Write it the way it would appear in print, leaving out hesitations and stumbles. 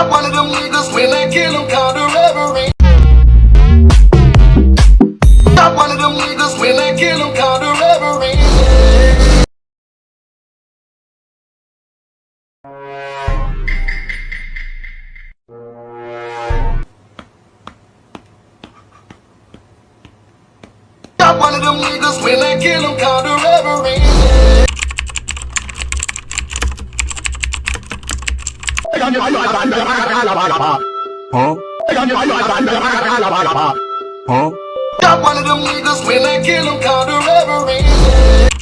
Got one of them niggas when I kill them called a reverie. Got one of them niggas when I kill them called a reverie. Got one of them niggas when I kill them called a reverie. Huh? Got one of them niggas when I kill them called a reverie.